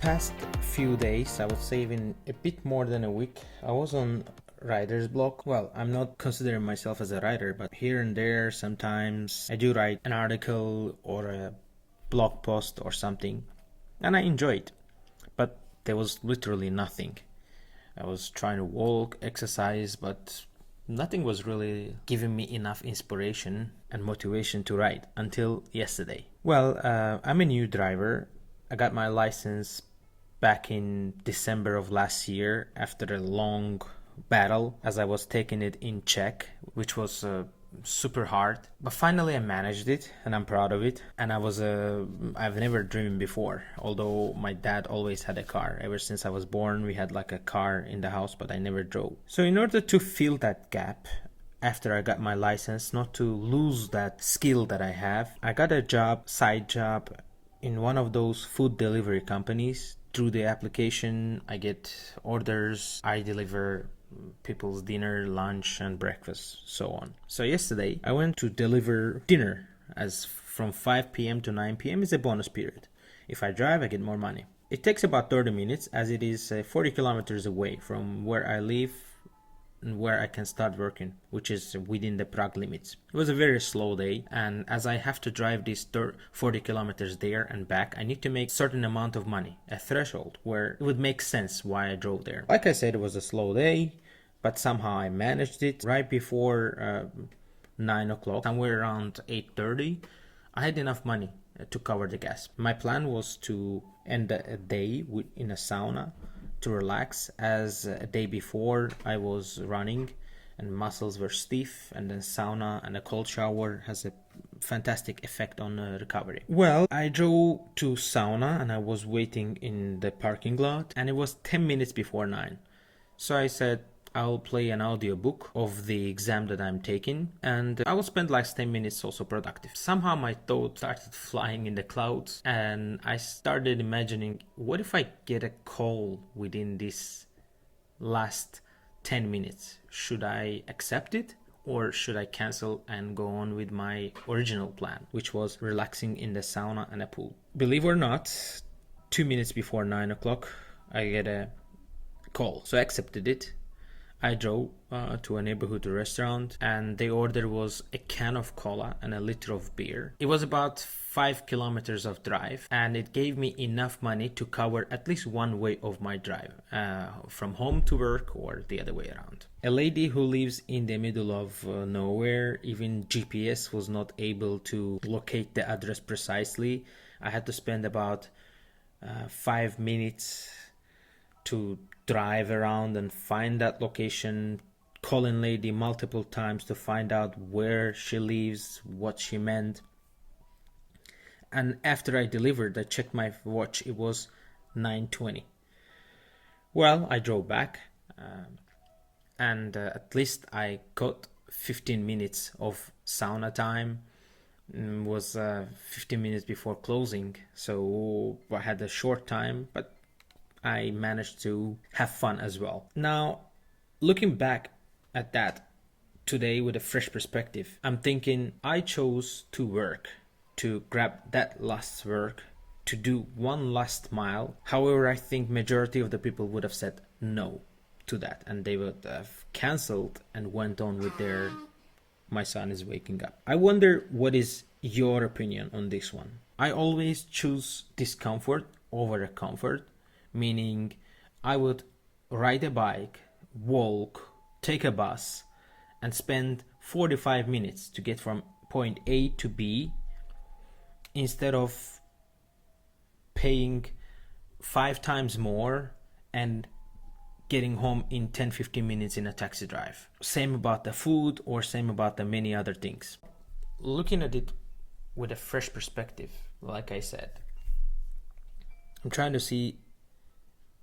past few days, I would say even a bit more than a week, I was on writer's block. Well, I'm not considering myself as a writer, but here and there sometimes I do write an article or a blog post or something, and I enjoy it. But there was literally nothing. I was trying to walk, exercise, but nothing was really giving me enough inspiration and motivation to write until yesterday. Well, I'm a new driver. I got my license back in December of last year after a long battle as I was taking it in Czech, which was super hard. But finally I managed it and I'm proud of it. And I've never driven before, although my dad always had a car. Ever since I was born, we had like a car in the house, but I never drove. So in order to fill that gap, after I got my license, not to lose that skill that I have, I got a side job in one of those food delivery companies. Through the application, I get orders, I deliver people's dinner, lunch, and breakfast, so on. So yesterday, I went to deliver dinner, as from 5 p.m. to 9 p.m. is a bonus period. If I drive, I get more money. It takes about 30 minutes, as it is 40 kilometers away from where I live and where I can start working, which is within the Prague limits. It was a very slow day, and as I have to drive these 40 kilometers there and back, I need to make a certain amount of money, a threshold where it would make sense why I drove there. Like I said, it was a slow day, but somehow I managed it. Right before 9 o'clock, somewhere around 8:30, I had enough money to cover the gas. My plan was to end a day in a sauna to relax, as a day before I was running and muscles were stiff, and then sauna and a cold shower has a fantastic effect on recovery. Well, I drove to sauna and I was waiting in the parking lot, and it was 10 minutes before 9. So I said, I'll play an audiobook of the exam that I'm taking, and I will spend like 10 minutes also productive. Somehow my thoughts started flying in the clouds, and I started imagining, what if I get a call within this last 10 minutes? Should I accept it, or should I cancel and go on with my original plan, which was relaxing in the sauna and a pool? Believe it or not, 2 minutes before 9 o'clock, I get a call. So I accepted it. I drove to a neighborhood restaurant, and the order was a can of cola and a liter of beer. It was about 5 kilometers of drive, and it gave me enough money to cover at least one way of my drive, from home to work or the other way around. A lady who lives in the middle of nowhere, even GPS was not able to locate the address precisely. I had to spend about 5 minutes to drive around and find that location, calling lady multiple times to find out where she lives, what she meant. And after I delivered, I checked my watch, it was 9:20. Well, I drove back, and at least I got 15 minutes of sauna time. It was 15 minutes before closing, so I had a short time, but I managed to have fun as well. Now, looking back at that today with a fresh perspective, I'm thinking I chose to work, to grab that last work, to do one last mile. However, I think majority of the people would have said no to that, and they would have cancelled and went on with their "my son is waking up." I wonder, what is your opinion on this one? I always choose discomfort over a comfort, meaning I would ride a bike, walk, take a bus, and spend 45 minutes to get from point A to B, instead of paying 5 times more and getting home in 10-15 minutes in a taxi drive. Same about the food, or same about the many other things. Looking at it with a fresh perspective, like I said, I'm trying to see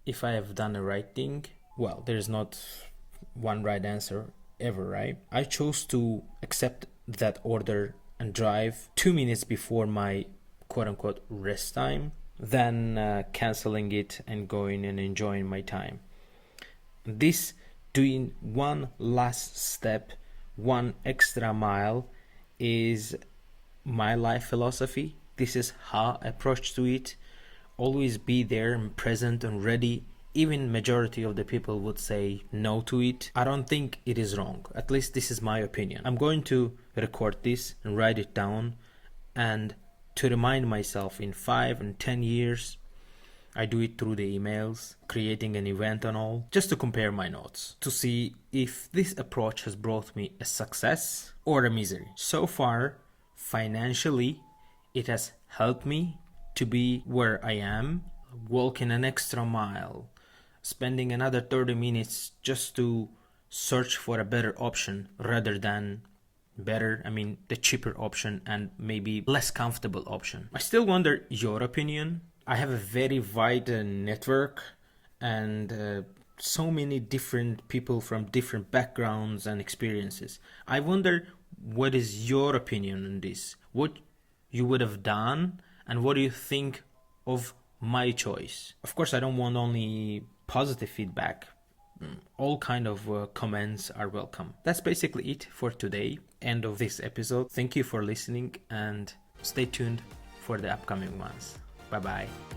if I have done the right thing. Well, there's not one right answer ever, right? I chose to accept that order and drive 2 minutes before my quote-unquote rest time, then canceling it and going and enjoying my time. This doing one last step, one extra mile, is my life philosophy. This is how I approach to it. always be there and present and ready. Even majority of the people would say no to it. I don't think it is wrong. At least this is my opinion. I'm going to record this and write it down, and to remind myself in 5 and 10 years, I do it through the emails, creating an event and all, just to compare my notes, to see if this approach has brought me a success or a misery. So far, financially, it has helped me to be where I am, walking an extra mile, spending another 30 minutes just to search for a better option rather than the cheaper option and maybe less comfortable option. I still wonder your opinion. I have a very wide network and so many different people from different backgrounds and experiences. I wonder, what is your opinion on this? What you would have done, and what do you think of my choice? Of course, I don't want only positive feedback. All kind of comments are welcome. That's basically it for today. End of this episode. Thank you for listening and stay tuned for the upcoming ones. Bye bye.